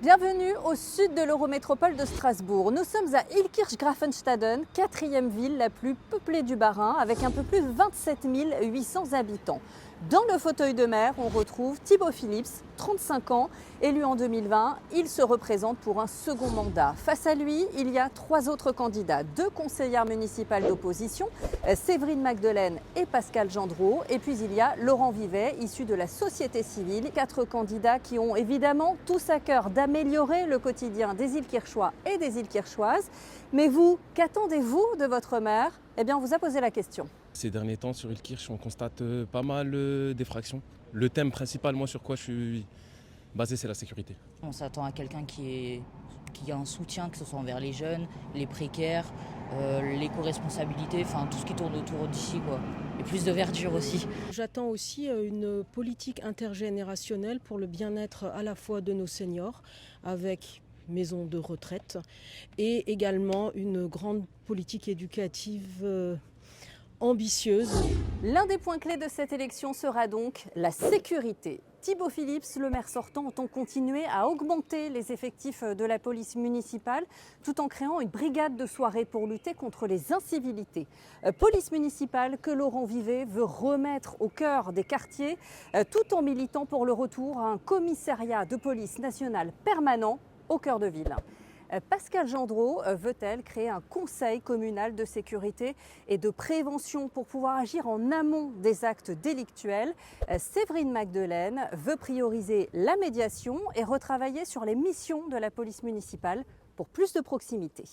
Bienvenue au sud de l'Eurométropole de Strasbourg. Nous sommes à Illkirch-Grafenstaden, quatrième ville la plus peuplée du Bas-Rhin, avec un peu plus de 27 800 habitants. Dans le fauteuil de maire, on retrouve Thibaut Philips, 35 ans, élu en 2020. Il se représente pour un second mandat. Face à lui, il y a trois autres candidats, deux conseillères municipales d'opposition, Séverine Magdelaine et Pascal Gendreau. Et puis il y a Laurent Vivet, issu de la société civile. Quatre candidats qui ont évidemment tous à cœur d'améliorer le quotidien des Illkirchois et des Illkirchoises. Mais vous, qu'attendez-vous de votre maire ? Eh bien, on vous a posé la question. Ces derniers temps, sur Illkirch, on constate pas mal d'effractions. Le thème principal, moi, sur quoi je suis basé, c'est la sécurité. On s'attend à quelqu'un qui a un soutien, que ce soit envers les jeunes, les précaires, l'éco-responsabilité, enfin tout ce qui tourne autour d'ici, quoi. Et plus de verdure aussi. J'attends aussi une politique intergénérationnelle pour le bien-être à la fois de nos seniors, avec maisons de retraite, et également une grande politique éducative ambitieuse. L'un des points clés de cette élection sera donc la sécurité. Thibaut Philips, le maire sortant, entend continuer à augmenter les effectifs de la police municipale tout en créant une brigade de soirée pour lutter contre les incivilités. Police municipale que Laurent Vivet veut remettre au cœur des quartiers tout en militant pour le retour à un commissariat de police nationale permanent au cœur de ville. Pascal Gendreau veut-elle créer un conseil communal de sécurité et de prévention pour pouvoir agir en amont des actes délictuels. Séverine Magdelaine veut prioriser la médiation et retravailler sur les missions de la police municipale pour plus de proximité.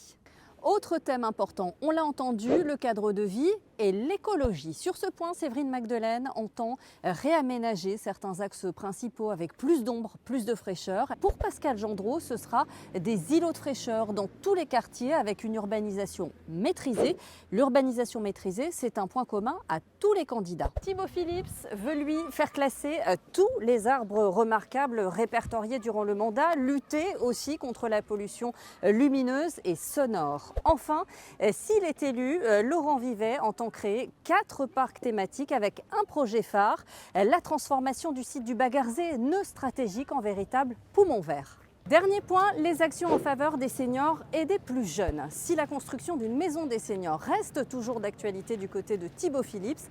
Autre thème important, on l'a entendu, le cadre de vie et l'écologie. Sur ce point, Séverine Magdelaine entend réaménager certains axes principaux avec plus d'ombre, plus de fraîcheur. Pour Pascal Gendreau, ce sera des îlots de fraîcheur dans tous les quartiers avec une urbanisation maîtrisée. L'urbanisation maîtrisée, c'est un point commun à tous les candidats. Thibaut Philips veut lui faire classer tous les arbres remarquables répertoriés durant le mandat, lutter aussi contre la pollution lumineuse et sonore. Enfin, s'il est élu, Laurent Vivet entend créer 4 parcs thématiques avec un projet phare, la transformation du site du Bagarzé, nœud stratégique en véritable poumon vert. Dernier point, les actions en faveur des seniors et des plus jeunes. Si la construction d'une maison des seniors reste toujours d'actualité du côté de Thibaut Philips,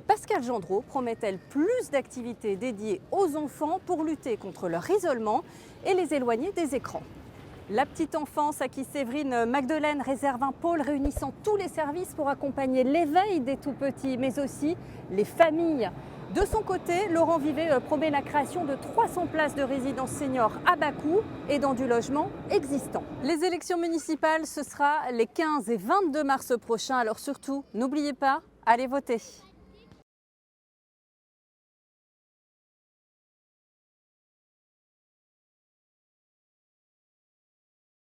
Pascal Gendreau promet-elle plus d'activités dédiées aux enfants pour lutter contre leur isolement et les éloigner des écrans. La petite enfance à qui Séverine Magdelaine réserve un pôle réunissant tous les services pour accompagner l'éveil des tout-petits, mais aussi les familles. De son côté, Laurent Vivet promet la création de 300 places de résidence seniors à bas coût et dans du logement existant. Les élections municipales, ce sera les 15 et 22 mars prochains, alors surtout, n'oubliez pas, allez voter.